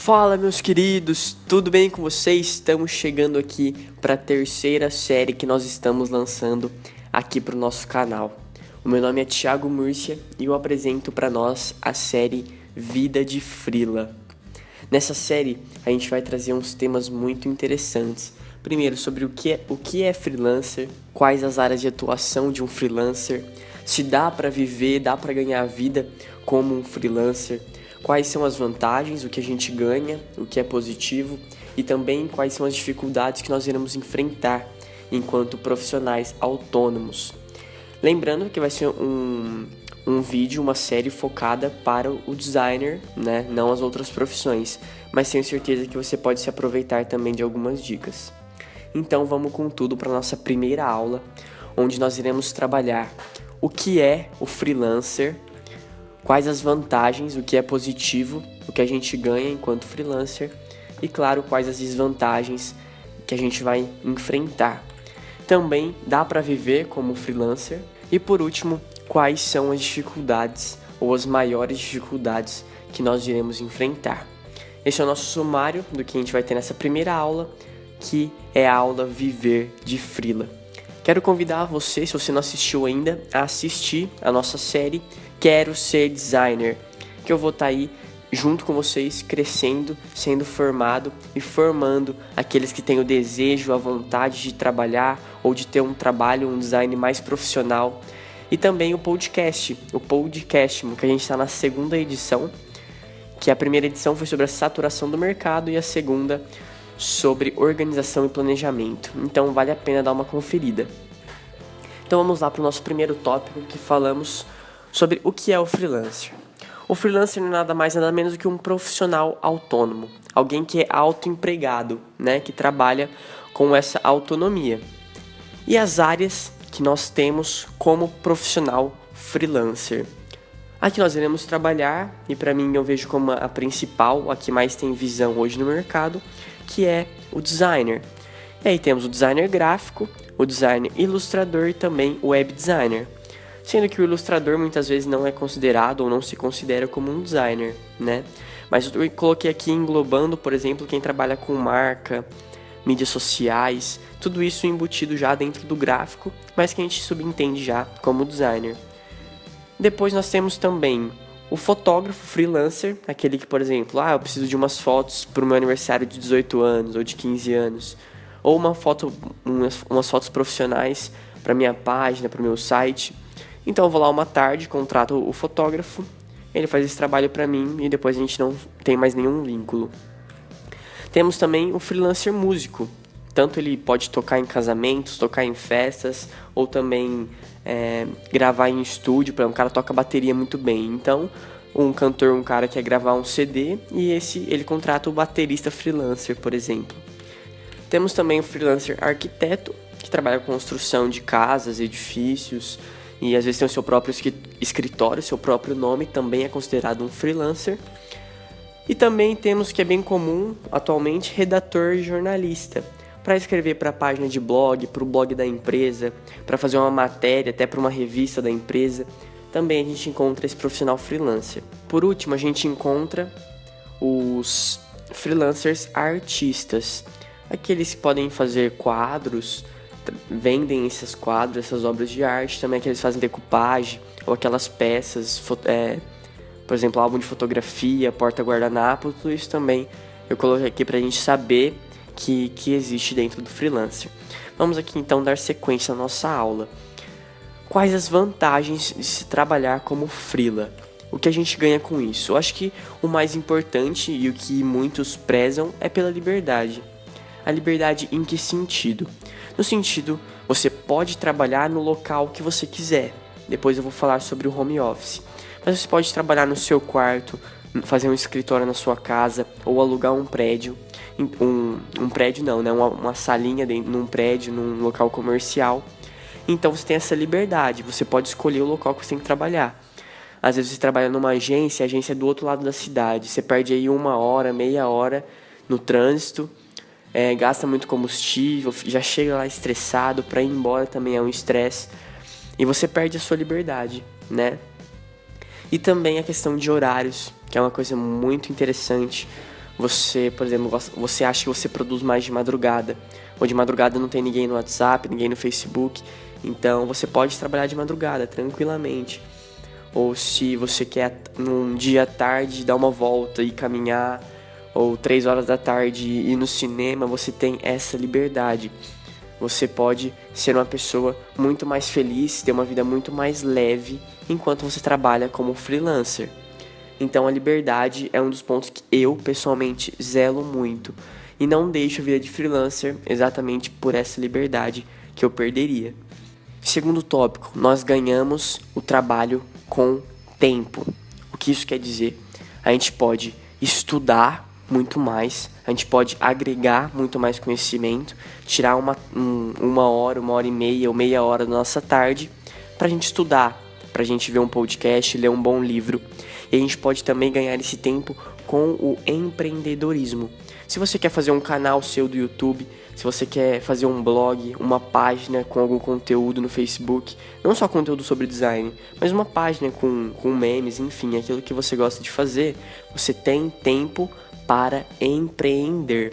Fala, meus queridos, tudo bem com vocês? Estamos chegando aqui para a terceira série que nós estamos lançando aqui para o nosso canal. O meu nome é Thiago Múrcia e eu apresento para nós a série Vida de Freela. Nessa série a gente vai trazer uns temas muito interessantes. Primeiro, sobre o que é freelancer, quais as áreas de atuação de um freelancer, se dá para viver, dá para ganhar vida como um freelancer, quais são as vantagens, o que a gente ganha, o que é positivo e também quais são as dificuldades que nós iremos enfrentar enquanto profissionais autônomos. Lembrando que vai ser um vídeo, uma série focada para o designer, né? Não as outras profissões, mas tenho certeza que você pode se aproveitar também de algumas dicas. Então vamos com tudo para a nossa primeira aula, onde nós iremos trabalhar o que é o freelancer, quais as vantagens, o que é positivo, o que a gente ganha enquanto freelancer e, claro, quais as desvantagens que a gente vai enfrentar. Também dá para viver como freelancer e, por último, quais são as dificuldades ou as maiores dificuldades que nós iremos enfrentar. Esse é o nosso sumário do que a gente vai ter nessa primeira aula, que é a aula Viver de Freela. Quero convidar você, se você não assistiu ainda, a assistir a nossa série Quero Ser Designer, que eu vou estar aí junto com vocês, crescendo, sendo formado e formando aqueles que têm o desejo, a vontade de trabalhar ou de ter um trabalho, um design mais profissional. E também o podcast, que a gente está na segunda edição, que a primeira edição foi sobre a saturação do mercado e a segunda sobre organização e planejamento. Então vale a pena dar uma conferida. Então vamos lá para o nosso primeiro tópico, que falamos sobre o que é o freelancer. O freelancer não é nada mais nada menos do que um profissional autônomo, alguém que é autoempregado, né, que trabalha com essa autonomia. E as áreas que nós temos como profissional freelancer. Aqui nós iremos trabalhar, e para mim eu vejo como a principal, a que mais tem visão hoje no mercado, que é o designer. E aí temos o designer gráfico, o designer ilustrador e também o web designer. Sendo que o ilustrador muitas vezes não é considerado ou não se considera como um designer, né? Mas eu coloquei aqui englobando, por exemplo, quem trabalha com marca, mídias sociais, tudo isso embutido já dentro do gráfico, mas que a gente subentende já como designer. Depois nós temos também o fotógrafo freelancer, aquele que, por exemplo, eu preciso de umas fotos para o meu aniversário de 18 anos ou de 15 anos, ou umas fotos profissionais para minha página, para o meu site. Então eu vou lá uma tarde, contrato o fotógrafo, ele faz esse trabalho para mim e depois a gente não tem mais nenhum vínculo. Temos também o freelancer músico, tanto ele pode tocar em casamentos, tocar em festas, ou também gravar em estúdio, por exemplo, o cara toca bateria muito bem, então um cara quer gravar um CD e ele contrata o baterista freelancer, por exemplo. Temos também o freelancer arquiteto, que trabalha com construção de casas, edifícios, e às vezes tem o seu próprio escritório, seu próprio nome, também é considerado um freelancer. E também temos, que é bem comum atualmente, redator e jornalista, para escrever para a página de blog, para o blog da empresa, para fazer uma matéria, até para uma revista da empresa. Também a gente encontra esse profissional freelancer. Por último, a gente encontra os freelancers artistas, aqueles que podem fazer quadros, vendem esses quadros, essas obras de arte, também aqueles que fazem decupagem, ou aquelas peças, por exemplo, álbum de fotografia, porta-guardanapo, tudo isso também eu coloquei aqui pra gente saber que existe dentro do freelancer. Vamos aqui então dar sequência à nossa aula. Quais as vantagens de se trabalhar como freela? O que a gente ganha com isso? Eu acho que o mais importante e o que muitos prezam é pela liberdade. A liberdade em que sentido? No sentido, você pode trabalhar no local que você quiser. Depois eu vou falar sobre o home office. Mas você pode trabalhar no seu quarto, fazer um escritório na sua casa ou alugar um prédio. Um prédio não, né? Uma salinha num prédio, num local comercial. Então você tem essa liberdade, você pode escolher o local que você tem que trabalhar. Às vezes você trabalha numa agência, a agência é do outro lado da cidade. Você perde aí 1 hora, meia hora no trânsito. Gasta muito combustível, já chega lá estressado, para ir embora também é um estresse. E você perde a sua liberdade, né? E também a questão de horários, que é uma coisa muito interessante. Você, por exemplo, você acha que você produz mais de madrugada, ou de madrugada não tem ninguém no WhatsApp, ninguém no Facebook, então você pode trabalhar de madrugada tranquilamente. Ou se você quer num dia à tarde dar uma volta e caminhar, ou 3 horas da tarde ir no cinema, você tem essa liberdade. Você pode ser uma pessoa muito mais feliz, ter uma vida muito mais leve enquanto você trabalha como freelancer. Então a liberdade é um dos pontos que eu pessoalmente zelo muito e não deixo a vida de freelancer exatamente por essa liberdade que eu perderia. Segundo tópico, nós ganhamos o trabalho com tempo. O que isso quer dizer? A gente pode estudar muito mais, a gente pode agregar muito mais conhecimento, tirar uma hora e meia ou meia hora da nossa tarde para a gente estudar, para a gente ver um podcast, ler um bom livro. E a gente pode também ganhar esse tempo com o empreendedorismo. Se você quer fazer um canal seu do YouTube, se você quer fazer um blog, uma página com algum conteúdo no Facebook, não só conteúdo sobre design, mas uma página com memes, enfim, aquilo que você gosta de fazer, você tem tempo para empreender.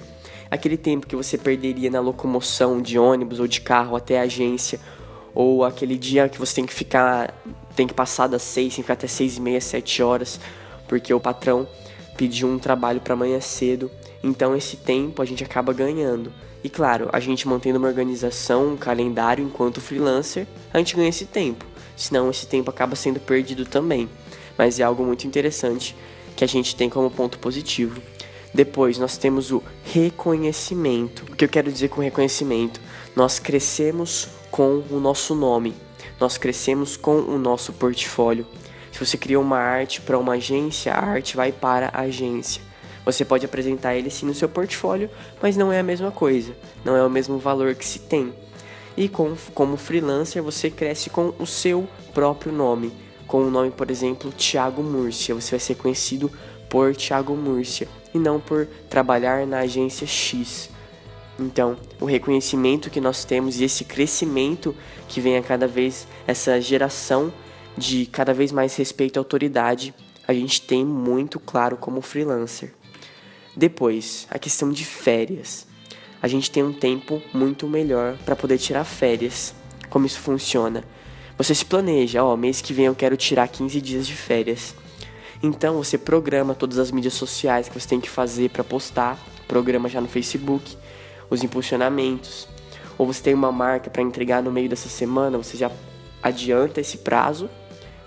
Aquele tempo que você perderia na locomoção de ônibus ou de carro até a agência, ou aquele dia que você tem que passar das 6, tem que ficar até 6h30, 7 horas, porque o patrão pediu um trabalho para amanhã cedo. Então esse tempo a gente acaba ganhando. E claro, a gente mantendo uma organização, um calendário enquanto freelancer, a gente ganha esse tempo. Senão esse tempo acaba sendo perdido também. Mas é algo muito interessante que a gente tem como ponto positivo. Depois nós temos o reconhecimento. O que eu quero dizer com reconhecimento? Nós crescemos com o nosso nome. Nós crescemos com o nosso portfólio. Se você criou uma arte para uma agência, a arte vai para a agência. Você pode apresentar ele sim no seu portfólio, mas não é a mesma coisa, não é o mesmo valor que se tem. E como freelancer, você cresce com o seu próprio nome. Com o nome, por exemplo, Thiago Murcia. Você vai ser conhecido por Thiago Murcia e não por trabalhar na agência X. Então, o reconhecimento que nós temos e esse crescimento que vem a cada vez, essa geração de cada vez mais respeito e autoridade, a gente tem muito claro como freelancer. Depois, a questão de férias. A gente tem um tempo muito melhor para poder tirar férias. Como isso funciona? Você se planeja, mês que vem eu quero tirar 15 dias de férias. Então você programa todas as mídias sociais que você tem que fazer para postar, programa já no Facebook, os impulsionamentos. Ou você tem uma marca para entregar no meio dessa semana, você já adianta esse prazo,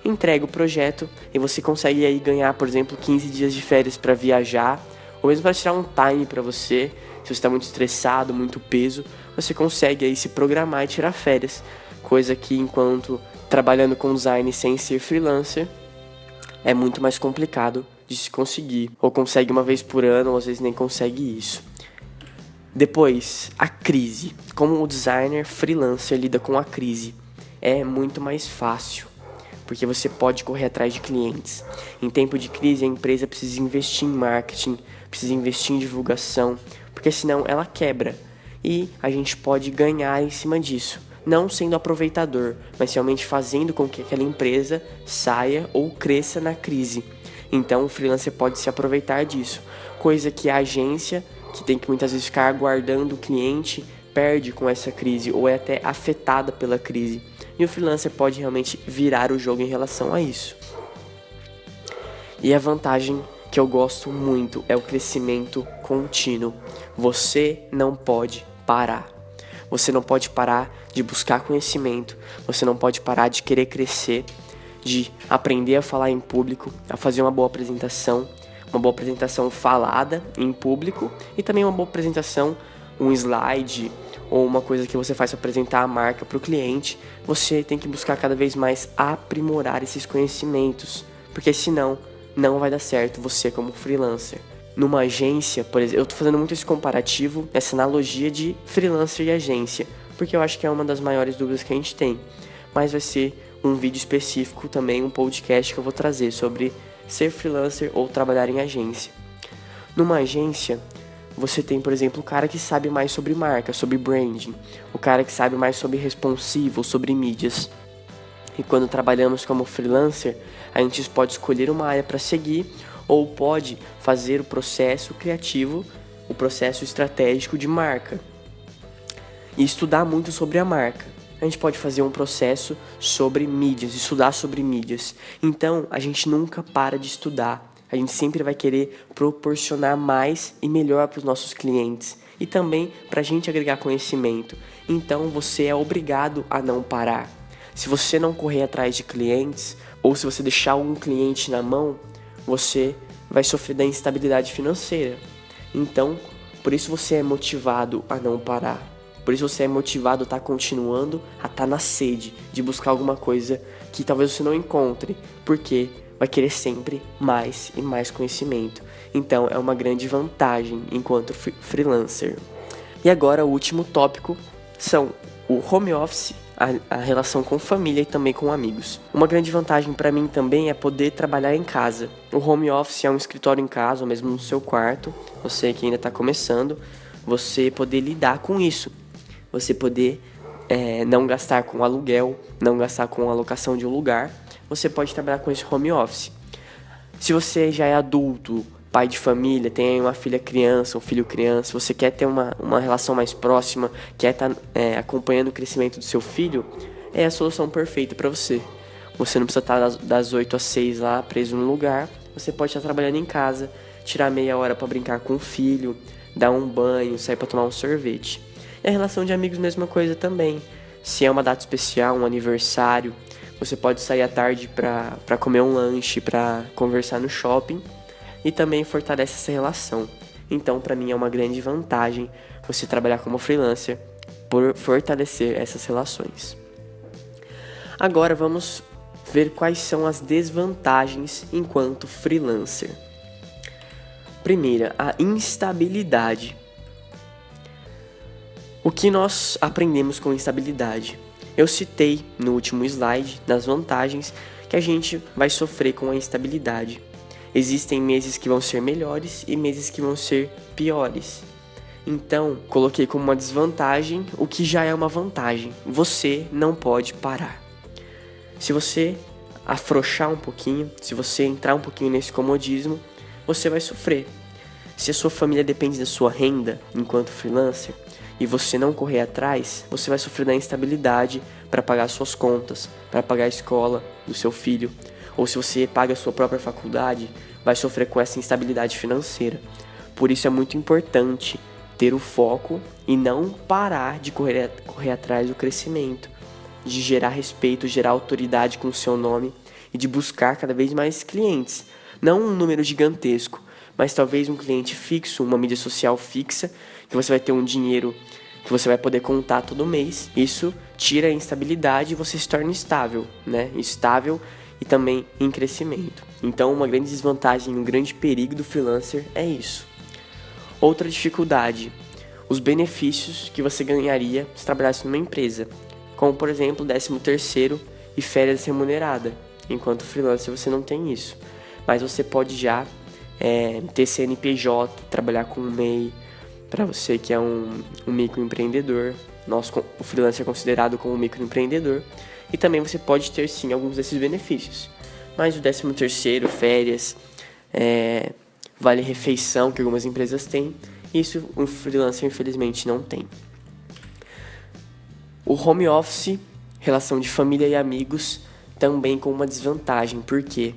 entrega o projeto e você consegue aí ganhar, por exemplo, 15 dias de férias para viajar, ou mesmo para tirar um time para você. Se você está muito estressado, muito peso, você consegue aí se programar e tirar férias. Coisa que enquanto trabalhando com design sem ser freelancer, é muito mais complicado de se conseguir. Ou consegue uma vez por ano, ou às vezes nem consegue isso. Depois, a crise. Como o designer freelancer lida com a crise? É muito mais fácil, porque você pode correr atrás de clientes. Em tempo de crise, a empresa precisa investir em marketing, precisa investir em divulgação, porque senão ela quebra. E a gente pode ganhar em cima disso, não sendo aproveitador, mas realmente fazendo com que aquela empresa saia ou cresça na crise. Então o freelancer pode se aproveitar disso, coisa que a agência, que tem que muitas vezes ficar aguardando o cliente, perde com essa crise ou é até afetada pela crise. E o freelancer pode realmente virar o jogo em relação a isso. E a vantagem que eu gosto muito é o crescimento contínuo. Você não pode parar. Você não pode parar de buscar conhecimento. Você não pode parar de querer crescer, de aprender a falar em público, a fazer uma boa apresentação falada em público e também uma boa apresentação, um slide ou uma coisa que você faz para apresentar a marca para o cliente. Você tem que buscar cada vez mais aprimorar esses conhecimentos, porque senão não vai dar certo você como freelancer. Numa agência, por exemplo, eu tô fazendo muito esse comparativo, essa analogia de freelancer e agência, porque eu acho que é uma das maiores dúvidas que a gente tem. Mas vai ser um vídeo específico também, um podcast que eu vou trazer sobre ser freelancer ou trabalhar em agência. Numa agência, você tem, por exemplo, o cara que sabe mais sobre marca, sobre branding, o cara que sabe mais sobre responsivo, sobre mídias. E quando trabalhamos como freelancer, a gente pode escolher uma área para seguir ou pode fazer o processo criativo, o processo estratégico de marca e estudar muito sobre a marca. A gente pode fazer um processo sobre mídias, estudar sobre mídias. Então, a gente nunca para de estudar. A gente sempre vai querer proporcionar mais e melhor para os nossos clientes e também para a gente agregar conhecimento. Então, você é obrigado a não parar. Se você não correr atrás de clientes ou se você deixar um cliente na mão, você vai sofrer da instabilidade financeira. Então, por isso você é motivado a não parar. Por isso você é motivado a estar continuando, a estar na sede de buscar alguma coisa que talvez você não encontre, porque vai querer sempre mais e mais conhecimento. Então é uma grande vantagem enquanto freelancer. E agora o último tópico são o home office, a relação com família e também com amigos. Uma grande vantagem para mim também é poder trabalhar em casa. O home office é um escritório em casa, ou mesmo no seu quarto, você que ainda está começando, você poder lidar com isso. Você poder não gastar com aluguel, não gastar com a alocação de um lugar, você pode trabalhar com esse home office. Se você já é adulto, pai de família, tem uma filha criança, um filho criança, você quer ter uma relação mais próxima, quer estar acompanhando o crescimento do seu filho, é a solução perfeita para você. Você não precisa estar das 8 às 6 lá, preso no lugar, você pode estar trabalhando em casa, tirar meia hora para brincar com o filho, dar um banho, sair para tomar um sorvete. E a relação de amigos, mesma coisa também. Se é uma data especial, um aniversário, você pode sair à tarde para comer um lanche, para conversar no shopping e também fortalece essa relação. Então, para mim, é uma grande vantagem você trabalhar como freelancer por fortalecer essas relações. Agora, vamos ver quais são as desvantagens enquanto freelancer. Primeira, a instabilidade. O que nós aprendemos com instabilidade? Eu citei no último slide das vantagens que a gente vai sofrer com a instabilidade. Existem meses que vão ser melhores e meses que vão ser piores. Então, coloquei como uma desvantagem o que já é uma vantagem. Você não pode parar. Se você afrouxar um pouquinho, se você entrar um pouquinho nesse comodismo, você vai sofrer. Se a sua família depende da sua renda enquanto freelancer, e você não correr atrás, você vai sofrer da instabilidade para pagar suas contas, para pagar a escola do seu filho. Ou se você paga a sua própria faculdade, vai sofrer com essa instabilidade financeira. Por isso é muito importante ter o foco e não parar de correr atrás do crescimento, de gerar respeito, gerar autoridade com o seu nome e de buscar cada vez mais clientes. Não um número gigantesco, mas talvez um cliente fixo, uma mídia social fixa, que você vai ter um dinheiro que você vai poder contar todo mês. Isso tira a instabilidade e você se torna estável, né? Estável e também em crescimento. Então, uma grande desvantagem, um grande perigo do freelancer é isso. Outra dificuldade, os benefícios que você ganharia se trabalhasse numa empresa, como por exemplo 13º e férias remunerada. Enquanto freelancer você não tem isso, mas você pode já ter CNPJ, trabalhar com MEI, para você que é um microempreendedor. O freelancer é considerado como um microempreendedor. E também você pode ter sim alguns desses benefícios. Mas o 13º, férias, vale refeição que algumas empresas têm, isso um freelancer infelizmente não tem. O home office, relação de família e amigos, também com uma desvantagem. Por quê?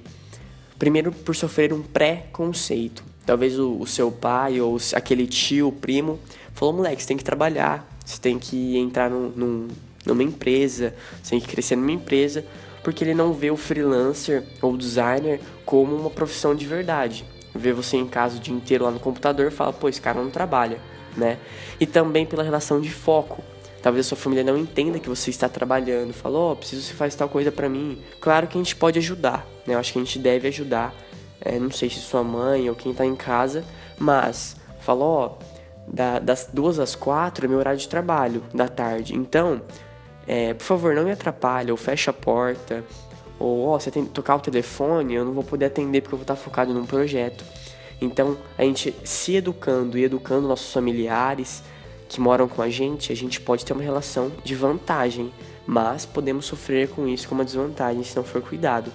Primeiro, por sofrer um preconceito. Talvez o seu pai ou aquele tio, primo, falou: moleque, você tem que trabalhar, você tem que entrar numa empresa, você tem que crescer numa empresa, porque ele não vê o freelancer ou o designer como uma profissão de verdade. Vê você em casa o dia inteiro lá no computador e fala: pô, esse cara não trabalha, né? E também pela relação de foco. Talvez a sua família não entenda que você está trabalhando. Fala: preciso que você faça tal coisa pra mim. Claro que a gente pode ajudar, né? Eu acho que a gente deve ajudar. Não sei se sua mãe ou quem tá em casa, mas fala: das 2 às 4 é meu horário de trabalho, da tarde. Então, por favor, não me atrapalhe, ou fecha a porta, ou você tem que tocar o telefone, eu não vou poder atender porque eu vou estar focado num projeto. Então, a gente se educando e educando nossos familiares que moram com a gente pode ter uma relação de vantagem, mas podemos sofrer com isso como uma desvantagem se não for cuidado.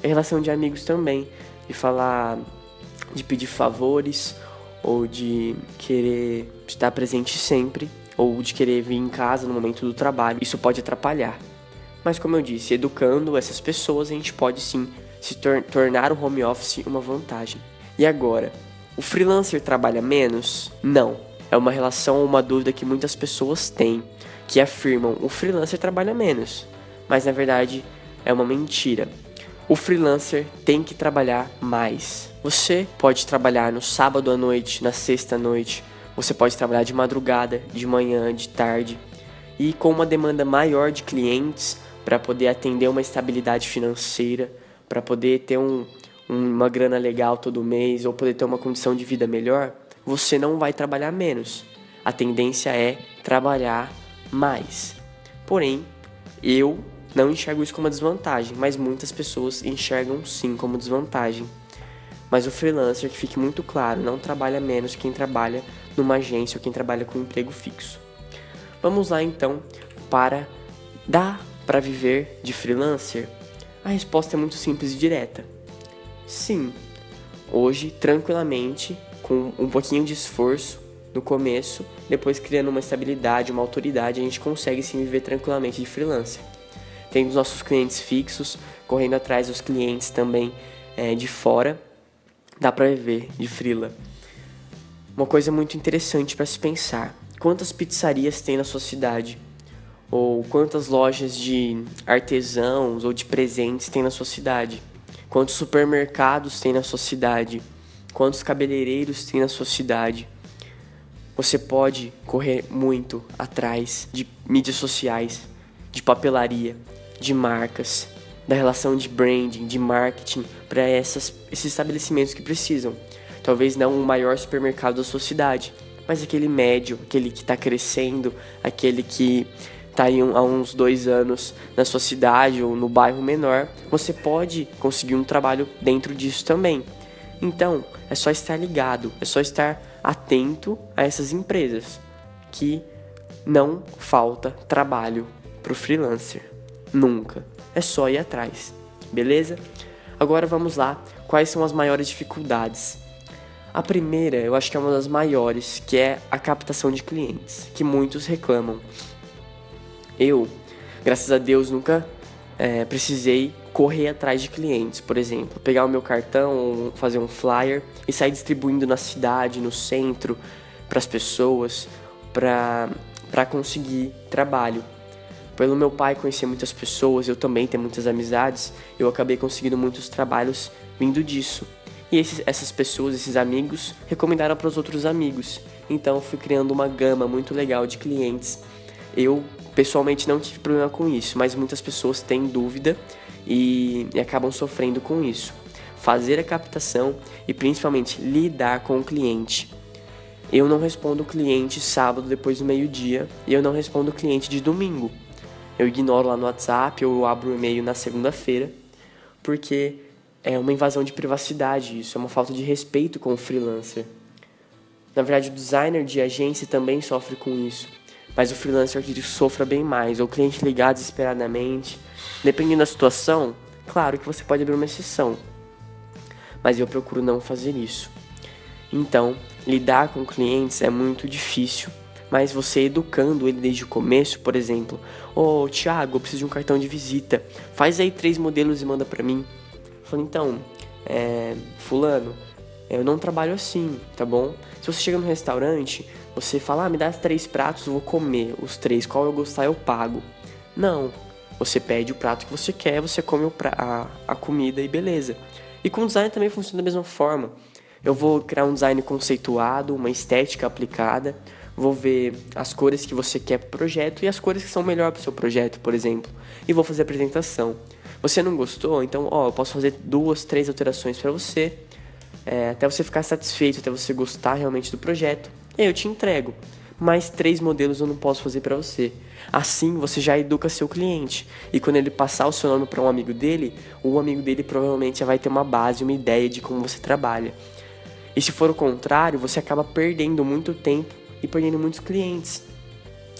A relação de amigos também. de falar, de pedir favores, ou de querer estar presente sempre, ou de querer vir em casa no momento do trabalho. Isso pode atrapalhar. Mas como eu disse, educando essas pessoas, a gente pode sim se tornar o home office uma vantagem. E agora, o freelancer trabalha menos? Não. É uma relação ou uma dúvida que muitas pessoas têm, que afirmam o freelancer trabalha menos. Mas na verdade é uma mentira. O freelancer tem que trabalhar mais. Você pode trabalhar no sábado à noite, na sexta à noite. Você pode trabalhar de madrugada, de manhã, de tarde. E com uma demanda maior de clientes, para poder atender uma estabilidade financeira, para poder ter uma grana legal todo mês, ou poder ter uma condição de vida melhor, você não vai trabalhar menos. A tendência é trabalhar mais. Porém, eu não enxergo isso como uma desvantagem, mas muitas pessoas enxergam sim como desvantagem. Mas o freelancer, que fique muito claro, não trabalha menos quem trabalha numa agência ou quem trabalha com um emprego fixo. Vamos lá então para dá para viver de freelancer? A resposta é muito simples e direta. Sim. Hoje, tranquilamente, com um pouquinho de esforço no começo, depois criando uma estabilidade, uma autoridade, a gente consegue sim viver tranquilamente de freelancer. Tendo os nossos clientes fixos, correndo atrás dos clientes também de fora, dá para viver de freela. Uma coisa muito interessante para se pensar: quantas pizzarias tem na sua cidade? Ou quantas lojas de artesãos ou de presentes tem na sua cidade? Quantos supermercados tem na sua cidade? Quantos cabeleireiros tem na sua cidade? Você pode correr muito atrás de mídias sociais, de papelaria, de marcas, da relação de branding, de marketing para esses estabelecimentos que precisam. Talvez não o maior supermercado da sua cidade, mas aquele médio, aquele que está crescendo, aquele que está aí há uns 2 anos na sua cidade ou no bairro menor, você pode conseguir um trabalho dentro disso também. Então, é só estar ligado, é só estar atento a essas empresas, que não falta trabalho para o freelancer, nunca. É só ir atrás, beleza? Agora vamos lá, quais são as maiores dificuldades? A primeira, eu acho que é uma das maiores, que é a captação de clientes, que muitos reclamam. Eu, graças a Deus, nunca precisei correr atrás de clientes. Por exemplo, pegar o meu cartão ou fazer um flyer e sair distribuindo na cidade, no centro, para as pessoas, para conseguir trabalho. Pelo meu pai conhecer muitas pessoas, eu também tenho muitas amizades, eu acabei conseguindo muitos trabalhos vindo disso. E essas pessoas, esses amigos, recomendaram para os outros amigos. Então, fui criando uma gama muito legal de clientes. Eu, pessoalmente, não tive problema com isso, mas muitas pessoas têm dúvida e acabam sofrendo com isso. Fazer a captação e, principalmente, lidar com o cliente. Eu não respondo o cliente sábado depois do meio-dia e eu não respondo o cliente de domingo. Eu ignoro lá no WhatsApp ou eu abro o e-mail na segunda-feira, porque é uma invasão de privacidade, isso é uma falta de respeito com o freelancer. Na verdade, o designer de agência também sofre com isso, mas o freelancer que sofra bem mais, ou o cliente ligar desesperadamente. Dependendo da situação, claro que você pode abrir uma exceção, mas eu procuro não fazer isso. Então, lidar com clientes é muito difícil, mas você educando ele desde o começo, por exemplo, Thiago, eu preciso de um cartão de visita, faz aí 3 modelos e manda pra mim. Eu falo, então, fulano, eu não trabalho assim, tá bom? Se você chega no restaurante, você fala, me dá 3 pratos, eu vou comer os 3, qual eu gostar eu pago. Não, você pede o prato que você quer, você come a comida e beleza. E com design também funciona da mesma forma. Eu vou criar um design conceituado, uma estética aplicada, vou ver as cores que você quer para o projeto e as cores que são melhor para o seu projeto, por exemplo. E vou fazer a apresentação. Você não gostou? Então, eu posso fazer 2, 3 alterações para você, até você ficar satisfeito, até você gostar realmente do projeto. E aí eu te entrego. Mais 3 modelos eu não posso fazer para você. Assim, você já educa seu cliente. E quando ele passar o seu nome para um amigo dele, o amigo dele provavelmente já vai ter uma base, uma ideia de como você trabalha. E se for o contrário, você acaba perdendo muito tempo e perdendo muitos clientes.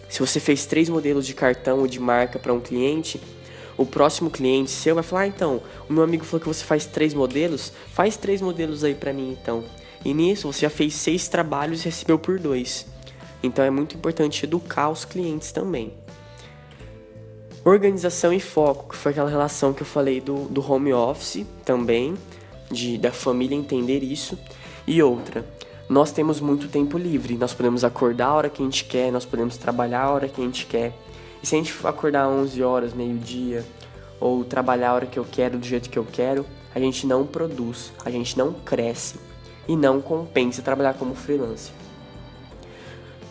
Se você fez 3 modelos de cartão ou de marca para um cliente, o próximo cliente seu vai falar, então, o meu amigo falou que você faz 3 modelos, faz 3 modelos aí pra mim então. E nisso você já fez 6 trabalhos e recebeu por 2. Então é muito importante educar os clientes também. Organização e foco, que foi aquela relação que eu falei do home office também, da família entender isso. E outra, nós temos muito tempo livre, nós podemos acordar a hora que a gente quer, nós podemos trabalhar a hora que a gente quer. E se a gente acordar 11 horas, meio-dia, ou trabalhar a hora que eu quero, do jeito que eu quero, a gente não produz, a gente não cresce e não compensa trabalhar como freelancer.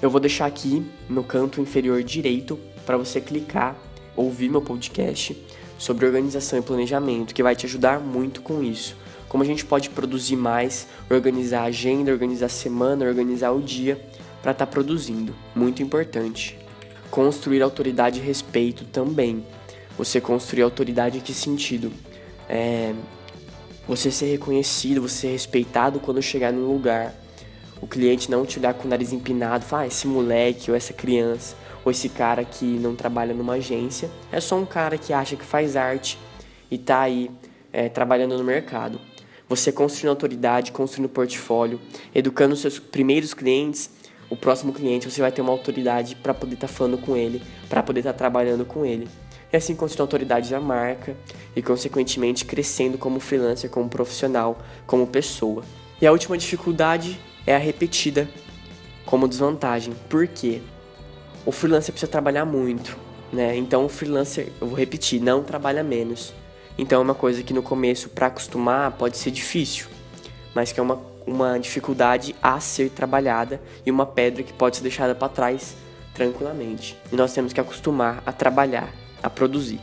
Eu vou deixar aqui no canto inferior direito para você clicar, ouvir meu podcast sobre organização e planejamento, que vai te ajudar muito com isso. Como a gente pode produzir mais, organizar a agenda, organizar a semana, organizar o dia para estar produzindo. Muito importante. Construir autoridade e respeito também. Você construir autoridade em que sentido? Você ser reconhecido, você ser respeitado quando chegar num lugar. O cliente não te olhar com o nariz empinado, falar, esse moleque ou essa criança, ou esse cara que não trabalha numa agência, é só um cara que acha que faz arte e tá aí trabalhando no mercado. Você construindo autoridade, construindo portfólio, educando os seus primeiros clientes, o próximo cliente você vai ter uma autoridade para poder estar falando com ele, para poder estar trabalhando com ele. E assim construindo autoridade da marca e, consequentemente, crescendo como freelancer, como profissional, como pessoa. E a última dificuldade é a repetida como desvantagem. Por quê? O freelancer precisa trabalhar muito, né? Então o freelancer, eu vou repetir, não trabalha menos. Então é uma coisa que no começo, para acostumar, pode ser difícil, mas que é uma dificuldade a ser trabalhada e uma pedra que pode ser deixada para trás tranquilamente. E nós temos que acostumar a trabalhar, a produzir.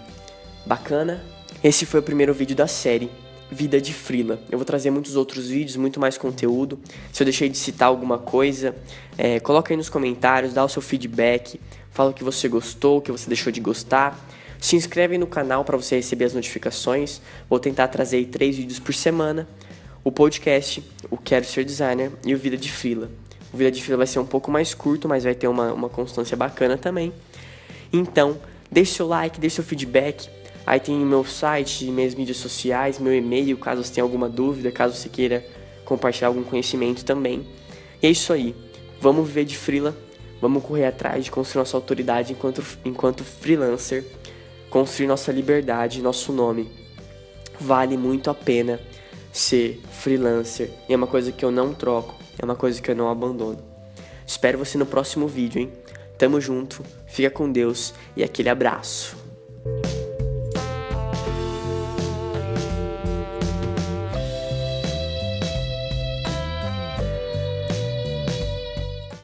Bacana? Esse foi o primeiro vídeo da série Vida de Freela. Eu vou trazer muitos outros vídeos, muito mais conteúdo. Se eu deixei de citar alguma coisa, coloca aí nos comentários, dá o seu feedback, fala o que você gostou, o que você deixou de gostar. Se inscreve no canal para você receber as notificações. Vou tentar trazer aí 3 vídeos por semana. O podcast, o Quero Ser Designer e o Vida de Freela. O Vida de Freela vai ser um pouco mais curto, mas vai ter uma constância bacana também. Então, deixe seu like, deixe seu feedback. Aí tem meu site, minhas mídias sociais, meu e-mail, caso você tenha alguma dúvida, caso você queira compartilhar algum conhecimento também. E é isso aí. Vamos viver de freela, vamos correr atrás de construir nossa autoridade enquanto freelancer, construir nossa liberdade, nosso nome. Vale muito a pena ser freelancer. E é uma coisa que eu não troco, é uma coisa que eu não abandono. Espero você no próximo vídeo, hein? Tamo junto, fica com Deus e aquele abraço.